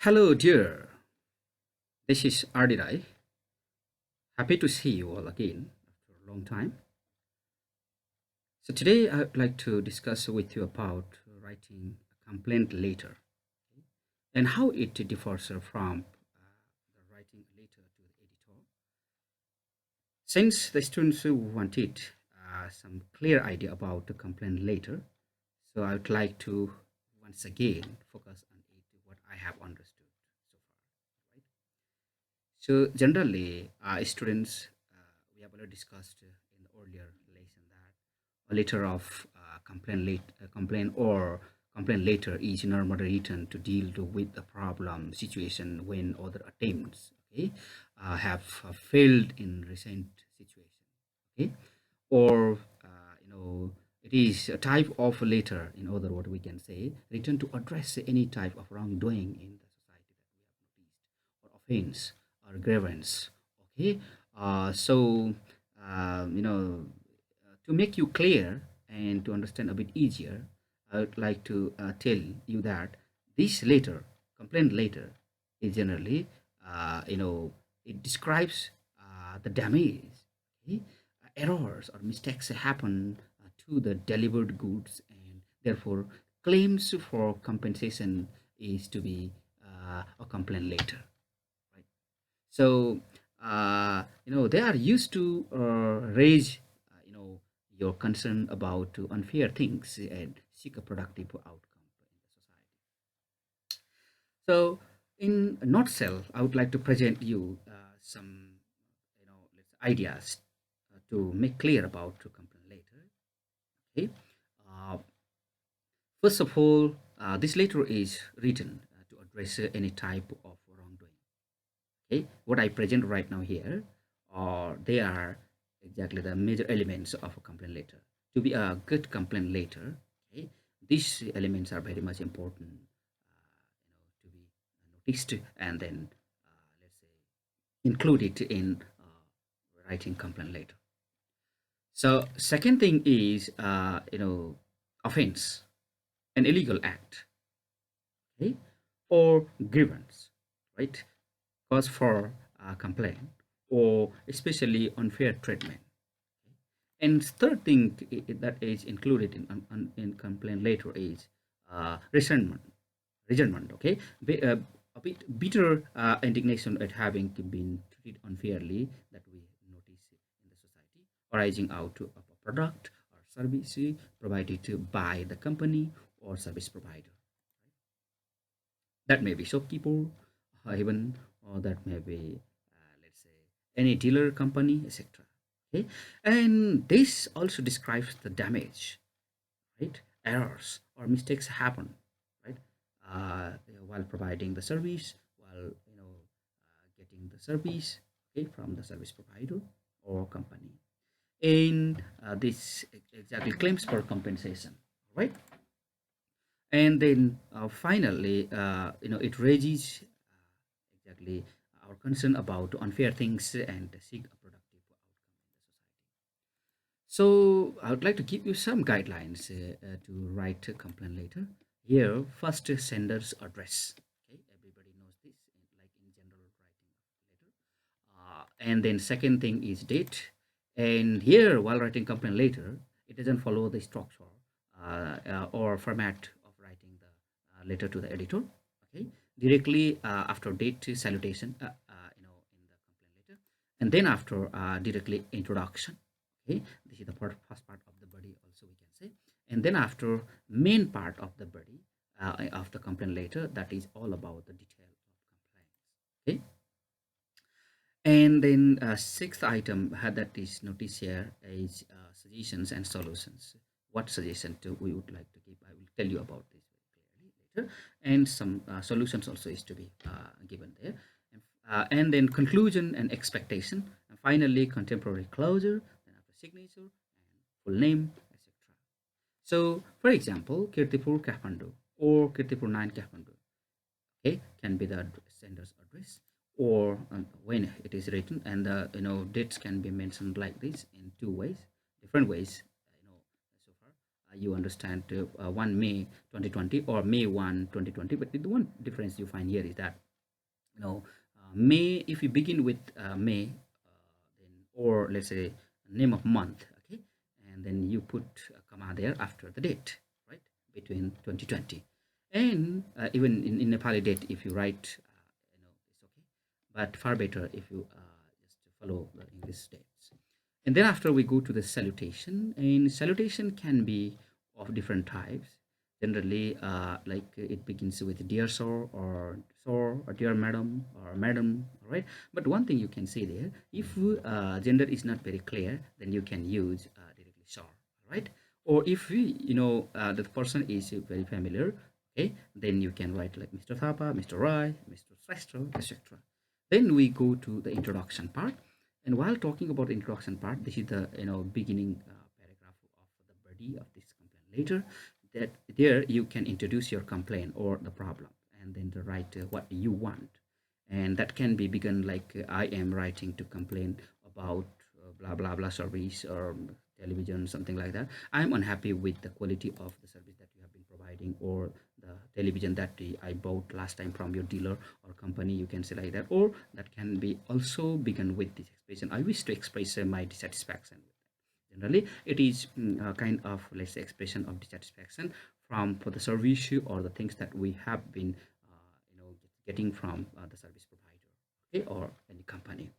Hello, dear. This is Ardirai. Happy to see you all again after a long time. So, today I would like to discuss with you about writing a complaint letter and how it differs from the writing a letter to the editor. Since the students who wanted some clear idea about the complaint letter, so I would like to once again focus on it, what I have understood so far. Right? So generally, students, we have already discussed in the earlier lesson that a letter of complaint or complaint letter is normally written to deal with the problem situation when other attempts, okay, have failed in recent situation, okay, or it is a type of letter. In other words, we can say written to address any type of wrongdoing in the society that we have noticed or offense or grievance, okay. So to make you clear and to understand a bit easier, I would like to tell you that this letter, complaint letter, is generally it describes the damage, okay, errors or mistakes happen to the delivered goods, and therefore claims for compensation is to be a complaint letter, right? So they are used to raise your concern about unfair things and seek a productive outcome in the society. So in a nutshell, I would like to present you some ideas to make clear about to complain later, okay. uh, First of all, this letter is written to address any type of wrongdoing. Okay, what I present right now here, they are exactly the major elements of a complaint letter. To be a good complaint letter, okay, these elements are very much important, to be noticed and then let's say include it in writing complaint letter. So second thing is offense, an illegal act, okay, or grievance, right? Cause for complaint or especially unfair treatment. And third thing that is included in complaint later is resentment, resentment. Okay, a bit bitter indignation at having been treated unfairly that we notice in the society, arising out of a product or service provided by the company or service provider. That may be shopkeeper, even, or that may be, let's say, any dealer company, etc. Okay, and this also describes the damage, right? Errors or mistakes happen, right? While providing the service, while getting the service, okay, from the service provider or company, and this exactly claims for compensation, right? And then finally it raises exactly our concern about unfair things and seek a productive outcome in the society. So I would like to give you some guidelines to write a complaint later. Here, first, sender's address. Okay, everybody knows this, like in general writing letter. And then second thing is date. And here, while writing complaint later, it doesn't follow the structure or format of writing the letter to the editor. Okay, directly after date salutation, in the complaint letter, and then after directly introduction. Okay, this is the first part of the body also we can say, and then after main part of the body of the complaint letter, that is all about the detail of complaints. Okay, and then sixth item that is noticed here is suggestions and solutions. What suggestion we would like to give, I will tell you about this very clearly later, and some solutions also is to be given there. And then conclusion and expectation, and finally contemporary closure, then after signature and full name, etc. So for example, Kirtipur Kathmandu or Kirtipur 9 Kathmandu, okay, can be the sender's address, or when it is written, and the dates can be mentioned like this in two ways, different ways, so far. you understand 1 May 2020 or May 1 2020. But the one difference you find here is that, you know, May, if you begin with May, then, or let's say name of month, okay, and then you put a comma there after the date, right, between 2020. And even in Nepali date, if you write, it's okay, but far better if you just follow the English dates. And then after we go to the salutation, and salutation can be of different types. Generally, like it begins with dear sir or dear madam or madam, all right? But one thing you can say there, if gender is not very clear, then you can use directly sir, all right? Or if the person is very familiar, okay, then you can write like Mr. Thapa, Mr. Rai, Mr. Srestha, etc. Then we go to the introduction part. And while talking about the introduction part, this is the beginning paragraph of the body of this complaint later. That there you can introduce your complaint or the problem, and then to write what you want, and that can be begun like I am writing to complain about blah blah blah service or television, something like that. I'm unhappy with the quality of the service that you have been providing, or the television that I bought last time from your dealer or company, you can say like that. Or that can be also begin with this expression, I wish to express my dissatisfaction. Generally it is a kind of, let's say, expression of dissatisfaction from for the service or the things that we have been getting from the service provider, okay, or any company.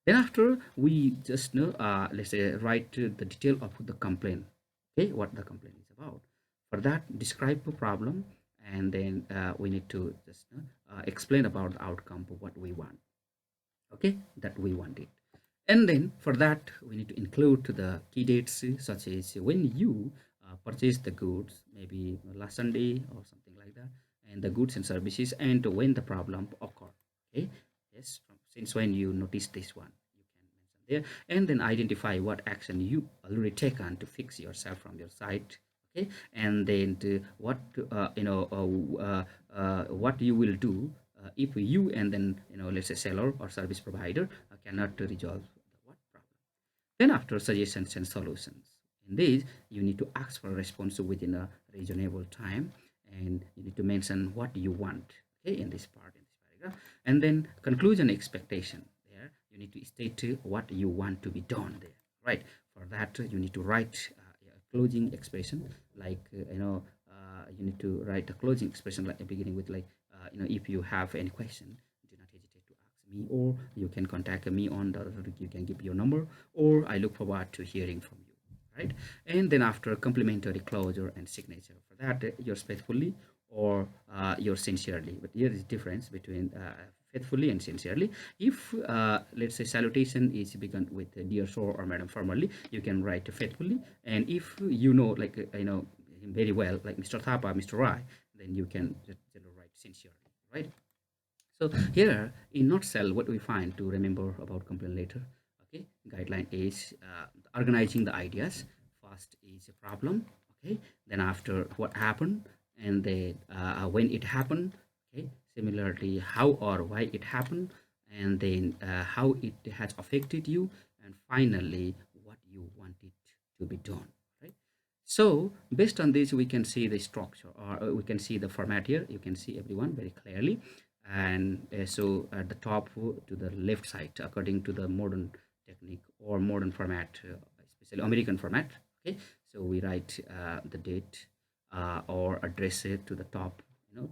Then after we just know, let's say, write the detail of the complaint, okay, what the complaint is about. For that, describe the problem, and then we need to just explain about the outcome of what we want, okay, that we want it. And then for that we need to include the key dates, such as when you purchase the goods, maybe last Sunday or something like that, and the goods and services, and when the problem occurred, okay. Yes, since when you notice this one, you can mention there. And then identify what action you already taken to fix yourself from your side, okay. And then what what you will do if you, and then let's say seller or service provider cannot resolve the what problem. Then after, suggestions and solutions. In this, you need to ask for a response within a reasonable time, and you need to mention what you want, okay, in this part, in this paragraph. And then conclusion, expectation. There you need to state what you want to be done there, right? For that, you need to write a closing expression, like you need to write a closing expression, like beginning with like if you have any question, do not hesitate to ask me, or you can contact me on the, you can give your number, or I look forward to hearing from you, right? And then after, complimentary closure and signature. For that, yours faithfully or yours sincerely. But here is difference between faithfully and sincerely. If let's say salutation is begun with dear sir or madam formally, you can write faithfully. And if like him very well, like Mr. Thapa, Mr. Rai, then you can just write sincerely, right? So here, in nutshell, what we find to remember about complaint letter, okay, guideline is organizing the ideas. First is a problem, okay. Then after, what happened, and then when it happened, okay. Similarly, how or why it happened, and then how it has affected you, and finally, what you want it to be done, right? So based on this, we can see the structure, or we can see the format here. You can see everyone very clearly. And so at the top to the left side, according to the modern technique or modern format, especially American format, okay. So we write the date or address it to the top,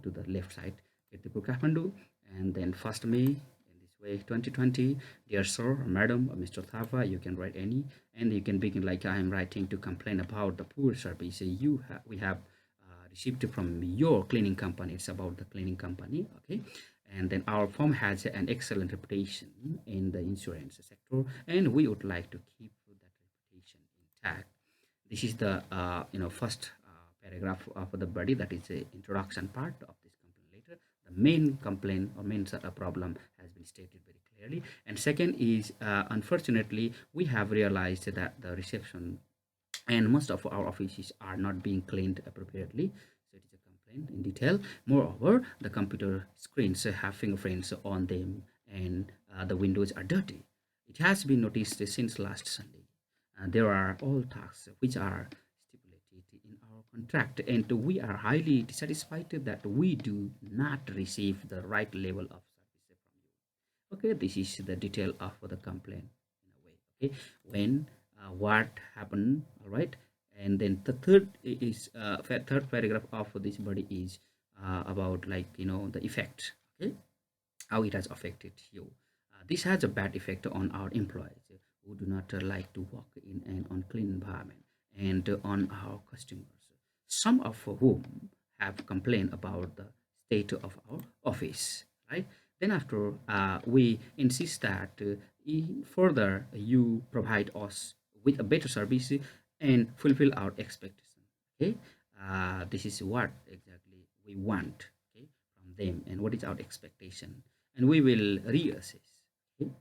to the left side, Kirtipur, Kathmandu, and then 1st May, in this way, 2020, dear sir or madam or Mr. Thapa, you can write any, and you can begin like, I am writing to complain about the poor service we have received from your cleaning company. It's about the cleaning company, okay. And then our firm has an excellent reputation in the insurance sector, and we would like to keep that reputation intact. This is the first paragraph of the body, that is the introduction part of this complaint letter. The main complaint or main problem has been stated very clearly. And second is, unfortunately, we have realized that the reception and most of our offices are not being cleaned appropriately. So it is a complaint in detail. Moreover, the computer screens have fingerprints on them, and the windows are dirty. It has been noticed since last Sunday. There are all tasks which are stipulated in our contract, and we are highly dissatisfied that we do not receive the right level of service from you. Okay, this is the detail of the complaint in a way. Okay, when what happened, all right. And then the third is third paragraph of this body is about, like, the effect. Okay, how it has affected you. This has a bad effect on our employees who do not like to work in an unclean environment, and on our customers, some of whom have complained about the state of our office. Right? Then after, we insist that further you provide us with a better service and fulfill our expectation. Okay, this is what exactly we want, okay, from them, and what is our expectation, and we will reassess, okay,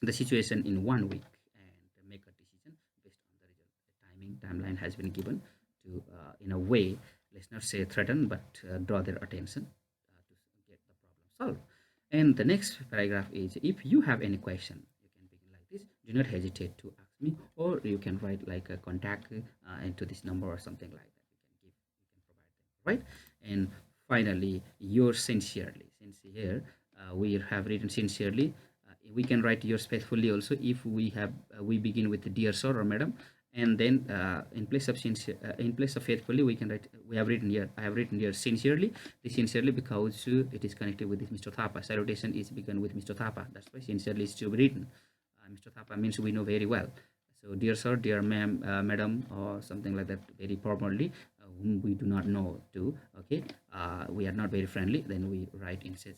the situation in 1 week and make a decision based on the result. The timeline has been given to, in a way, let's not say threaten, but draw their attention to get the problem solved. And the next paragraph is, if you have any question, you can begin like this. Do not hesitate to ask me, or you can write like a contact into this number or something like that. You can provide them, right? And finally, yours sincerely. Sincere, we have written sincerely. We can write yours faithfully also. If we have, we begin with the dear sir or madam, and then in place of sincere, in place of faithfully, we can write, we have written here, I have written here sincerely. The sincerely, because it is connected with this Mr. Thapa. Salutation is begun with Mr. Thapa. That's why sincerely is to be written. Mr. Thapa means we know very well. So dear sir, dear ma'am, madam, or something like that, very formally, whom we do not know to. Okay, we are not very friendly. Then we write in such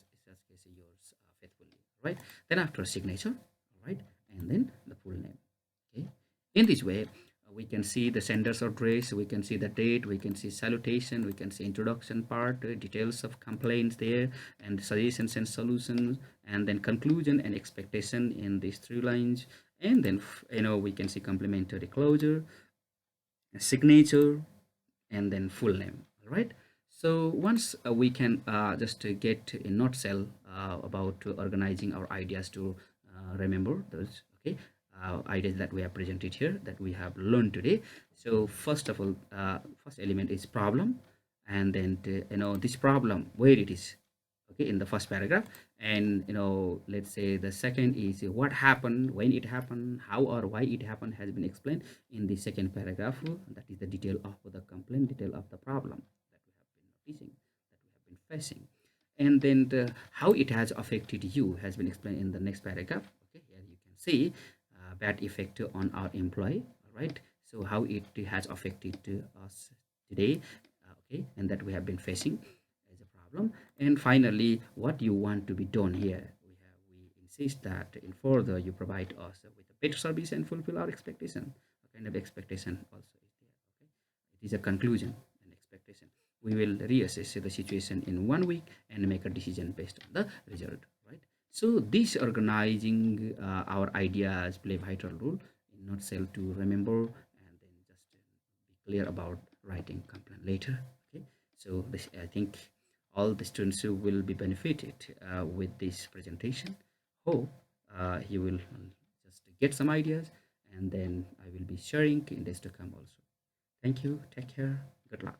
case yours faithfully. Right. Then after signature, all right, and then the full name. Okay. In this way, we can see the sender's address, we can see the date, we can see salutation, we can see introduction part, details of complaints there, and suggestions and solutions, and then conclusion and expectation in these 3 lines. And then, we can see complementary closure, signature, and then full name. All right. So once we can just get a nutshell about organizing our ideas to remember those, okay, ideas that we have presented here, that we have learned today. So first of all, first element is problem, and then this problem, where it is, okay, in the first paragraph. And let's say the second is what happened, when it happened, how or why it happened, has been explained in the second paragraph. That is the detail of the complaint, detail of the problem that we have been noticing, that we have been facing. And then how it has affected you has been explained in the next paragraph. Okay, here you can see bad effect on our employee. All right, so how it has affected us today, okay, and that we have been facing as a problem. And finally, what you want to be done here, we insist that in further you provide us with a better service and fulfill our expectation. A kind of expectation also is there. Okay, it is a conclusion and expectation. We will reassess the situation in 1 week and make a decision based on the result. Right. So this organizing our ideas play vital role in nutshell to remember, and then just be clear about writing complaint later. Okay. So this, I think, all the students who will be benefited with this presentation. Hope you will just get some ideas, and then I will be sharing in days to come also. Thank you. Take care. Good luck.